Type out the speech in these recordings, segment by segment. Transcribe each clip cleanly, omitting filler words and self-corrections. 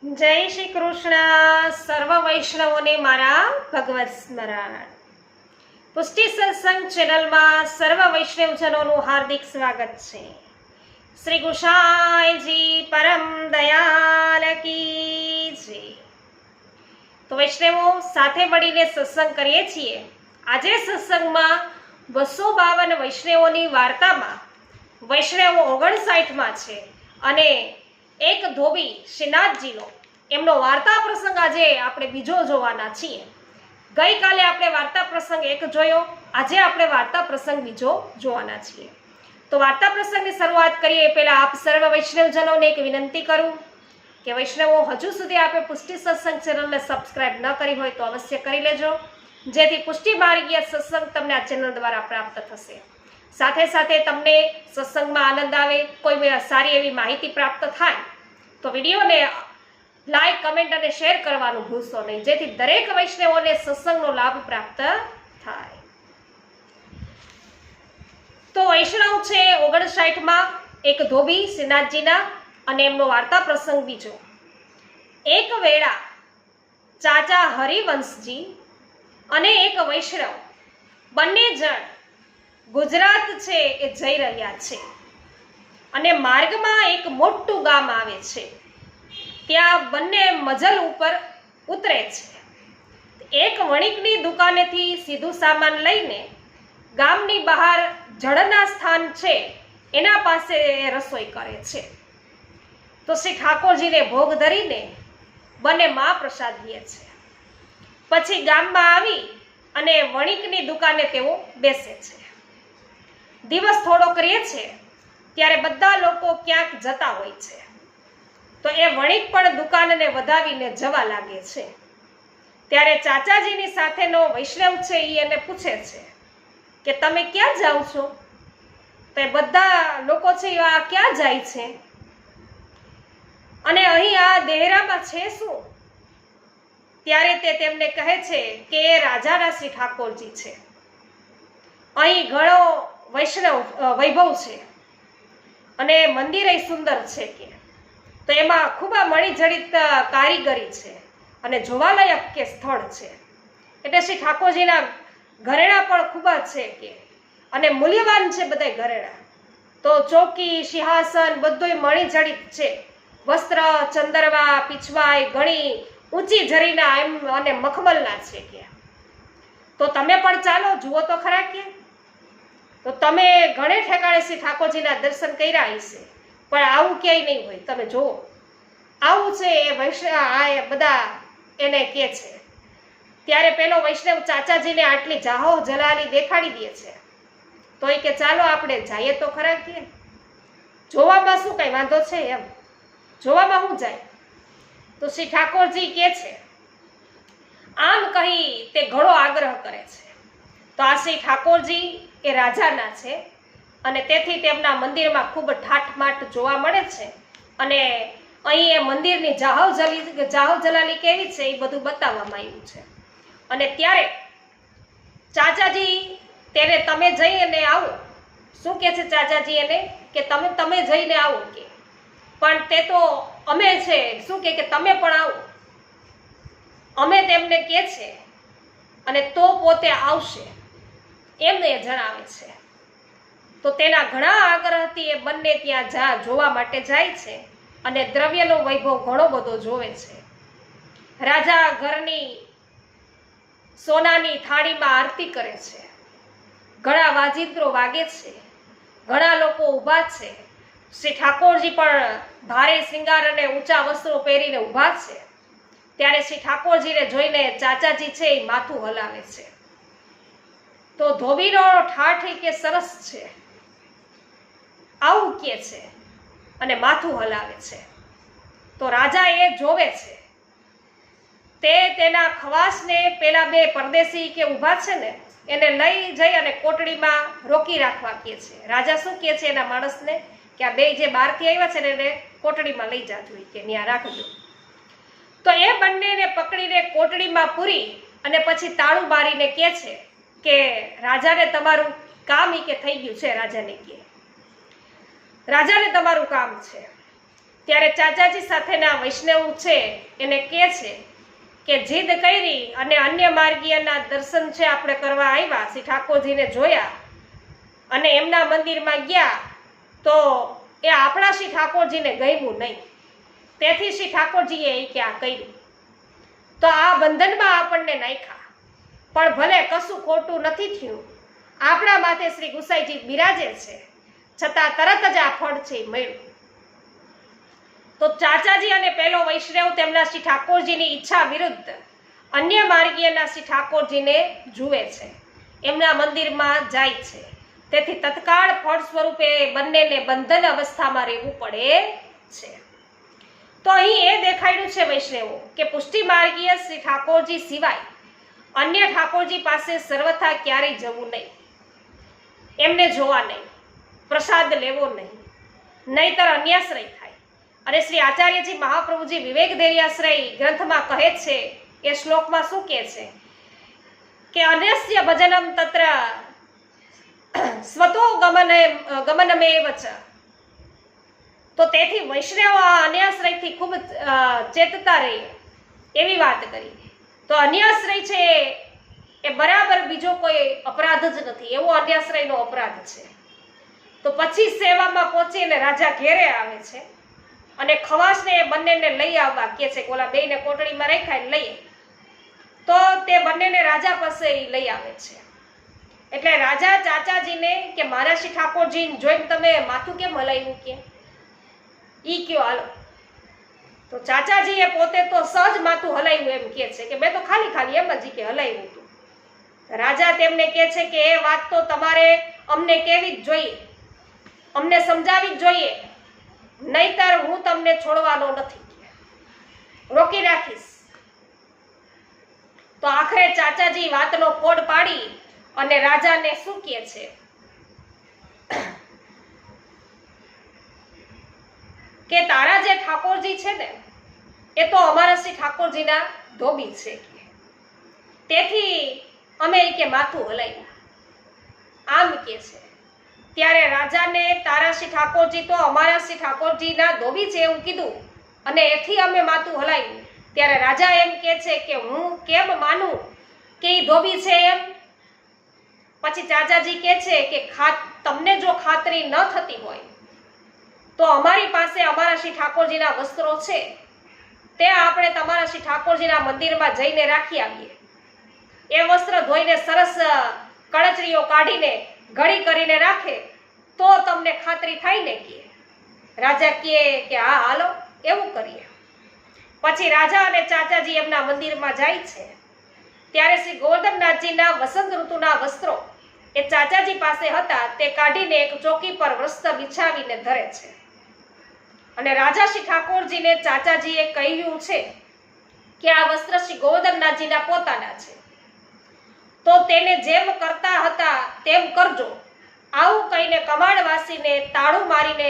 જય શ્રી કૃષ્ણ. સર્વ વૈષ્ણવોને મારા ભગવત સ્મરણ. પુષ્ટિ સત્સંગ ચેનલમાં સર્વ વૈષ્ણવજનોનું હાર્દિક સ્વાગત છે. શ્રી ગુસાઈજી પરમ દયાલ કી જય. તો વૈષ્ણવો સાથે મળીને સત્સંગ કરીએ છીએ. આજે સત્સંગમાં 252 વૈષ્ણવોની વાર્તામાં વૈષ્ણવો 59માં છે અને એક ધોબી શ્રીનાથજીનો એમનો વાર્તા પ્રસંગ આજે આપણે બીજો જોવાના છીએ. ગઈકાલે આપણે વાર્તા પ્રસંગ 1 જોયો, આજે આપણે વાર્તા પ્રસંગ બીજો જોવાના છીએ. તો વાર્તા પ્રસંગની શરૂઆત કરીએ એ પહેલા આપ સર્વ વૈષ્ણવજનોને એક વિનંતી કરું કે વૈષ્ણવો હજુ સુધી આપણે પુષ્ટિ સત્સંગ ચેનલને સબસ્ક્રાઇબ ન કરી હોય તો અવશ્ય કરી લેજો, જેથી પુષ્ટિ માર્ગીય સત્સંગ તમને આ ચેનલ દ્વારા પ્રાપ્ત થશે. સાથે સાથે તમને સત્સંગમાં આનંદ આવે, કોઈ સારી એવી માહિતી પ્રાપ્ત થાય તો વિડીયોને લાઈક, કમેન્ટ અને શેર કરવાનું ભૂલશો નહીં, જેથી દરેક વૈષ્ણવોને સત્સંગનો લાભ પ્રાપ્ત થાય. તો વૈષ્ણવ છે 59માં એક ધોબી શ્રીનાથજીના અને એમનો વાર્તા પ્રસંગ બીજો. એક વેળા ચાચા હરિવંશજી અને એક વૈષ્ણવ બંને જણ ગુજરાત છે એ જઈ રહ્યા છે અને માર્ગમાં એક મોટું ગામ આવે છે. ત્યાં બંને મજલ ઉપર ઉતરે છે. એક વણિકની દુકાનેથી સીધું સામાન લઈને ગામની બહાર જળના સ્થાન છે એના પાસે રસોઈ કરે છે. તો શ્રી ઠાકોરજીને ભોગ ધરીને બંને મહાપ્રસાદ લે છે. પછી ગામમાં આવી અને વણિકની દુકાને તેઓ બેસે છે. દિવસ થોડોક રહે છે ત્યારે બધા લોકો ક્યાંક જતા હોય છે. તો એ વણિક પણ દુકાનને વધાવીને જવા લાગે છે. ત્યારે ચાચાજીની સાથેનો વૈષ્ણવ છે એ એને પૂછે છે કે તમે ક્યાં જાઓ છો? તો એ બધા લોકો છે આ ક્યાં જાય છે અને અહીં આ દેહરામાં છે શું? ત્યારે તે તેમને કહે છે કે એ રાજાના શ્રી ઠાકોરજી છે. અહીં ઘણો વૈભવ છે અને મંદિર સુંદર છે કે તો એમાં ખૂબ મણીજડિત કારીગરી છે અને જોવાલાયક કે સ્થળ છે. એટલે શ્રી ઠાકોરજીના ઘરેણા પણ ખૂબ જ છે કે અને મૂલ્યવાન છે બધા ઘરેણા. તો ચોકી, સિંહાસન બધું મણીજડિત છે. વસ્ત્ર, ચંદરવા, પીછવાઈ ઘણી ઊંચી જરીના એમ અને મખમલના છે કે તો તમે પણ ચાલો જુઓ તો ખરા કે. તો તમે ઘણે ઠેકાણે શ્રી ઠાકોરજીના દર્શન કર્યા હશે, પણ આવું ક્યાંય નહીં હોય. તમે જુઓ આવું છે એ વૈષ્ણવ બધા એને કહે છે. ત્યારે પેલો વૈષ્ણવ ચાચાજીને આટલી જાહો જલાલી દેખાડી દે છે. તો એ કે ચાલો આપણે જઈએ તો ખરા કે. જોવામાં શું કઈ વાંધો છે એમ, જોવામાં શું જાય? તો શ્રી ઠાકોરજી કહે છે. આમ કહી તે ઘણો આગ્રહ કરે છે. તો આ શ્રી ઠાકોરજી એ રાજાના છે અને તેથી તેમના મંદિરમાં ખૂબ ઠાઠમાઠ જોવા મળે છે અને અહીં એ મંદિરની જાહો જલાલી કેવી છે એ બધું બતાવવામાં આવ્યું છે. અને ત્યારે ચાચાજી તેને તમે જઈને આવો. શું કહે છે ચાચાજી એને કે તમે જઈને આવો કે, પણ તે તો અમે છે શું કે તમે પણ આવો. અમે તેમને કહે છે અને તો પોતે આવશે એમને જણાવે છે. તો તેના ઘણા આગ્રહથી એ બંને ત્યાં જોવા માટે જાય છે અને દ્રવ્યનો વૈભવ ઘણો બધો જોવે છે. રાજા ઘરની સોનાની થાળીમાં આરતી કરે છે. ઘણા વાજિંત્રો વાગે છે. ઘણા લોકો ઊભા છે. શ્રી ઠાકોરજી પણ ભારે શૃંગાર અને ઊંચા વસ્ત્રો પહેરીને ઊભા છે. ત્યારે શ્રી ઠાકોરજીને જોઈને ચાચાજી છે એ માથું હલાવે છે. તો ધોબીનો ઠાઠ કે સરસ છે આવું કહે છે અને માથું હલાવે છે. તો રાજા એ જોવે છે. તે તેના ખવાસને પેલા બે પરદેશી કે ઊભા છે ને એને લઈ જઈ અને કોટડીમાં રોકી રાખવા કહે છે. રાજા શું કહે છે એના માણસને કે આ બે જે બહારથી આવ્યા છે ને એને કોટડીમાં લઈ જાજો કે ત્યાં રાખજો. તો એ બંનેને પકડીને કોટડીમાં પૂરી અને પછી તાળું મારીને કહે છે કે રાજાને તમારું કામ કે થઈ ગયું છે. રાજાને તમારું કામ છે. ત્યારે ચાચાજી સાથેના વૈષ્ણવ છે એને કહે છે કે જીદ કરી અને અન્ય માર્ગીયના દર્શન છે આપણે કરવા આવ્યા, શ્રી ઠાકોરજીને જોયા અને એમના મંદિરમાં ગયા તો એ આપણા શ્રી ઠાકોરજીને ગમ્યું નહીં, તેથી શ્રી ઠાકોરજીએ એ કે આ કર્યું તો આ બંધનમાં આપણને નાખ્યા, પણ ભલે કશું ખોટું નથી થયું, આપણા માથે શ્રી ગુસાઈજી બિરાજે છે, છતાં તરત જ આ ફળ છે મળ્યું. તો ચાચાજી અને પેલો વૈષ્ણવ તેમના શ્રી ઠાકોરજીની ઈચ્છા વિરુદ્ધ અન્ય માર્ગીયના શ્રી ઠાકોરજીને જુએ છે, એમના મંદિરમાં જાય છે, તેથી તત્કાળ ફળ સ્વરૂપે બંનેને બંધન અવસ્થામાં રહેવું પડે છે. તો અહીં એ દેખાડ્યું છે વૈષ્ણવો કે પુષ્ટિ માર્ગીય શ્રી ઠાકોરજી સિવાય અન્ય ઠાકોરજી પાસે સર્વથા ક્યારેય જવું નહીં, એમને જોવા નહીં, પ્રસાદ લેવો નહીં, નહીતર અન્યાશ્રય થાય. અને શ્રી આચાર્યજી મહાપ્રભુજી વિવેક ધૈર્યાશ્રય ગ્રંથમાં કહે છે, એ શ્લોકમાં શું કહે છે કે અન્યસ્ય ભજનમ તત્ર સ્વતો ગમનમેવ ચ. તો તેથી વૈષ્ણવ આ અન્યાશ્રયથી ખૂબ ચેતતા રહીએ એવી વાત કરી. તો અન્યાશ્રય છે એ બરાબર બીજો કોઈ અપરાધ જ નથી, એવો અન્યાશ્રયનો અપરાધ છે. તો પછી સેવામાં પહોંચીને રાજા ઘેરે આવે છે અને ખવાસને એ બંનેને લઈ આવવા કહે છે, ઓલા બેયને કોટડીમાં રાખ્યા લઈએ. તો તે બંનેને રાજા પાસે લઈ આવે છે. એટલે રાજા ચાચાજીને કે મારા શ્રી ઠાકોરજીને જોઈને તમે માથું કેમ હલાવ્યું કે ઈ કયો હાલો. તો ચાચાજીએ પોતે તો સહજ માથું હલાવ્યું એમ કહે છે કે મેં તો ખાલી એમ જ કે હલાવ્યું હતું. રાજા તેમને કહે છે કે એ વાત તો તમારે અમને કેવી જ જોઈએ, અમને સમજાવી જ જોઈએ, નહીતર હું તમને છોડવાનો નથી, રોકી રાખીશ. તો આખરે ચાચાજી વાતનો ફોડ પાડી અને રાજાને શું કહે છે કે તારા જે ઠાકોરજી છે ને એ તો અમારા શ્રી ઠાકોરજીના ધોબી છે, તેથી અમે કે માથું હલાવ્યું આમ કે છે. ત્યારે રાજાને તારા શ્રી ઠાકોરજી તો અમારા શ્રી ઠાકોરજીના ધોબી છે એવું કીધું અને એથી અમે માથું હલાવ્યું. ત્યારે રાજા એમ કહે છે કે હું કેમ માનું કે એ ધોબી છે એમ. પછી ચાચાજી કહે છે કે તમને જો ખાતરી ન થતી હોય તો અમારી પાસે અમારા શ્રી ઠાકોરજીના વસ્ત્રો છે, તે આપણે તમારા શ્રી ઠાકોરજીના મંદિરમાં જઈને રાખી આવીએ. એ વસ્ત્ર ધોઈને સરસ કળચરીઓ કાઢીને ઘડી કરીને રાખે તો તમને ખાતરી થાય ને કે. રાજા કહે કે હા હાલો એવું કરીએ. પછી રાજા અને ચાચાજી એમના મંદિરમાં જાય છે. ત્યારે શ્રી ગોવર્ધનનાથજીના વસંત ઋતુના વસ્ત્રો એ ચાચાજી પાસે હતા, તે કાઢીને એક ચોકી પર વસ્ત્ર બિછાવીને ધરે છે. અને રાજા શ્રી ઠાકોરજીને ચાચાજીએ કહ્યું છે કે આ વસ્ત્ર શ્રી ગોવર્ધનનાથજીના પોતાના છે, તો તેને જેમ કરતા હતા તેમ કરજો. આવું કહીને કમાડવાસીને તાળું મારીને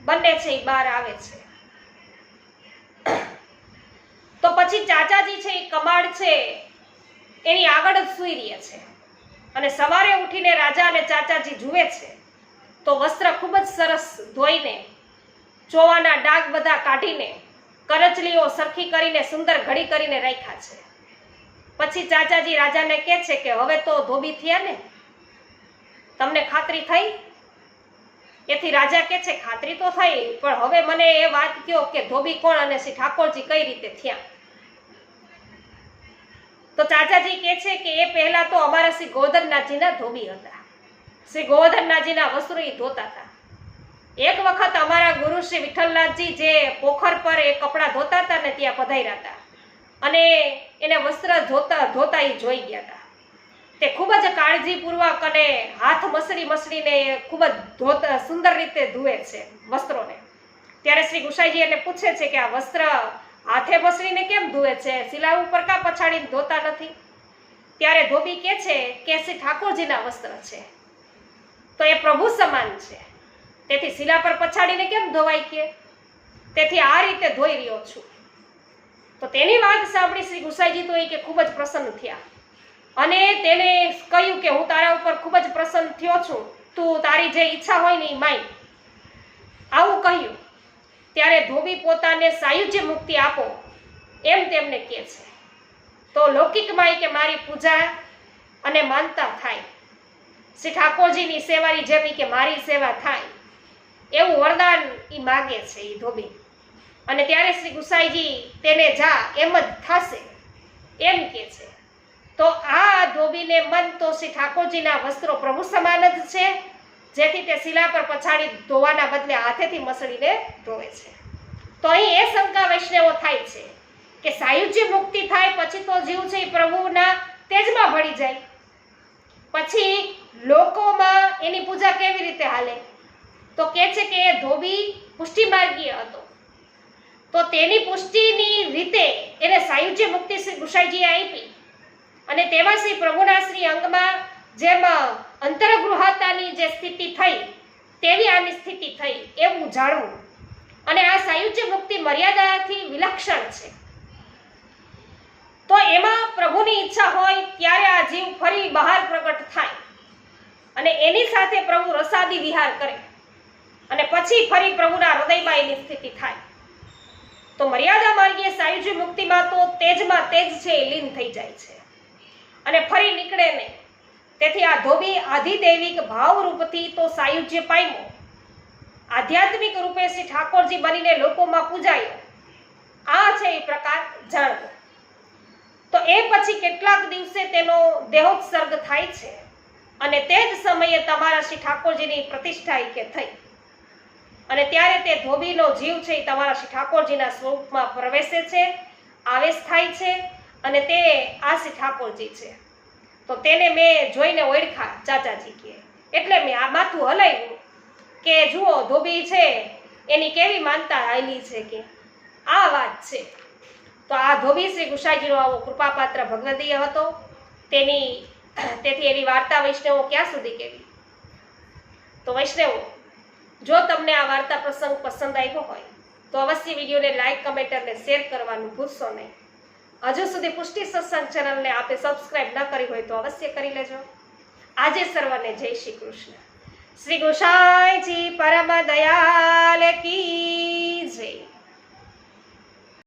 બંને છે એ બહાર આવે છે. તો પછી ચાચાજી છે એ કમાડ છે એની આગળ જ સૂઈ રહ્યા છે અને સવારે ઉઠીને રાજા અને ચાચાજી જુએ છે તો વસ્ત્ર ખૂબ જ સરસ ધોઈને ચોવાના ડાઘ બધા કાઢીને કરચલીઓ સરખી કરીને સુંદર ઘડી કરીને રાખ્યા છે. પછી ચાચાજી રાજાને કહે છે કે હવે તો ધોબી થયા ને, તમને ખાતરી થઈ? એથી રાજા કહે છે ખાતરી તો થઈ, પણ હવે મને એ વાત કહો કે ધોબી કોણ અને શ્રી ઠાકોરજી કઈ રીતે થયા? તો ચાચાજી કહે છે કે એ પહેલા તો અમારા શ્રી ગોવર્ધનનાથજીના ધોબી હતા, શ્રી ગોવર્ધનનાથજીના વસ્ત્રો એ ધોતા હતા. એક વખત અમારા ગુરુ શ્રી વિઠ્ઠલનાથજી જે પોખર પર એ કપડાં ધોતા હતા ને ત્યાં પધાર્યા હતા અને એને વસ્ત્ર ધોતા એ જોઈ ગયા હતા. તે ખૂબ જ કાળજીપૂર્વક અને હાથ મસળીને ખૂબ જ સુંદર રીતે ધુએ છે વસ્ત્રોને. ત્યારે શ્રી ગુસાઈજી એને પૂછે છે કે આ વસ્ત્ર હાથે મસળીને કેમ ધુએ છે, શિલા ઉપર કા પછાડીને ધોતા નથી? ત્યારે ધોબી કહે છે કે શ્રી ઠાકોરજીના વસ્ત્ર છે તો એ પ્રભુ સમાન છે, તેથી શિલા પર પછાડીને કેમ ધોવાય કે, તેથી આ રીતે ધોઈ રહ્યો છું. તો તેની વાત સાંભળી શ્રી ગુસાઈજી તો એ કે ખૂબ જ પ્રસન્ન થયા અને તેને કહ્યું કે હું તારા ઉપર ખૂબ જ પ્રસન્ન થયો છું, તું તારી જે ઈચ્છા હોય ને એ માંગ. આવું કહ્યું ત્યારે ધોબી પોતાને સાયુજ્ય મુક્તિ આપો એમ તેમને કહે છે. તો લૌકિકમાં કે મારી પૂજા અને માનતા થાય, શ્રી ઠાકોરજીની સેવાની જેમ કે મારી સેવા થાય એવું વરદાન એ માગે છે એ ધોબી. અને ત્યારે શ્રી ગુસાઈજી તેને જા એમ જ થશે એમ કે છે. તો આ ધોબીને મન તો શ્રી ઠાકોરજીના વસ્ત્રો પ્રભુ સમાન જ છે, જેથી તે શિલા પર પછાડી ધોવાના બદલે હાથેથી મસળીને ધોવે છે. તો અહીં એ શંકા વૈષ્ણવો થાય છે કે સાયુજ્ય મુક્તિ થાય પછી તો જીવ છે એ પ્રભુના તેજમાં ભળી જાય, પછી લોકોમાં એની પૂજા કેવી રીતે હાલે? તો કહે છે કે એ ધોબી પુષ્ટિ માર્ગીય હતો, તો તેની પુષ્ટિની રીતે એને સાયુજ્ય મુક્તિ શ્રી ગુસાઈજીએ આપી. અને તેમાં શ્રી પ્રભુના શ્રી અંગમાં જેમ અંતરગૃહતાની જે સ્થિતિ થઈ તેવી આની સ્થિતિ થઈ એવું જાણવું. અને આ સાયુજ્ય મુક્તિ મર્યાદાથી વિલક્ષણ છે. તો એમાં પ્રભુની ઈચ્છા હોય ત્યારે આ જીવ ફરી બહાર પ્રગટ થાય અને એની સાથે પ્રભુ રસાદી વિહાર કરે અને પછી ફરી પ્રભુના હૃદયમાં એની સ્થિતિ થાય. તો મર્યાદા માર્ગીય સાયુજ્ય મુક્તિમાં તો તેજમાં તેજ છે એ લીન થઈ જાય છે અને ફરી નીકળે નહીં. તેથી આ ધોબી આધિદૈવિક ભાવ રૂપથી તો સાયુજ્ય પામ્યો, આધ્યાત્મિક રૂપે શ્રી ઠાકોરજી બનીને લોકોમાં પૂજાયો. આ છે એ પ્રકાર જાણવો. તો એ પછી કેટલાક દિવસે તેનો દેહોત્સર્ગ થાય છે અને તે જ સમયે તમારા શ્રી ઠાકોરજીની પ્રતિષ્ઠા કે થઈ અને ત્યારે તે ધોબીનો જીવ છે એ તમારા શ્રી ઠાકોરજીના સ્વરૂપમાં પ્રવેશે છે, આવેશ થાય છે અને તે આ શ્રી ઠાકોરજી છે. તો તેને મેં જોઈને ઓળખા ચાચાજી કે, એટલે મેં આ માથું હલાવ્યું કે જુઓ ધોબી છે એની કેવી માનતા આવેલી છે કે આ વાત છે. તો આ ધોબી શ્રી ગુસાઈજીનો આવો કૃપાપાત્ર ભગવદીય હતો. તેથી એની વાર્તા વૈષ્ણવો ક્યાં સુધી કેવી? તો વૈષ્ણવો, જો તમને આ વાર્તા પ્રસંગ પસંદ આવ્યો હોય તો અવશ્ય વિડીયોને લાઈક, કમેન્ટ અને શેર કરવાનું ભૂલશો નહીં. હજુ સુધી પુષ્ટિ સત્સંગ ચેનલને આપે સબસ્ક્રાઇબ ન કરી હોય તો અવશ્ય કરી લેજો. આજે સર્વને જય શ્રી કૃષ્ણ. શ્રી ગુસાઈજી પરમ દયાલ કી જય.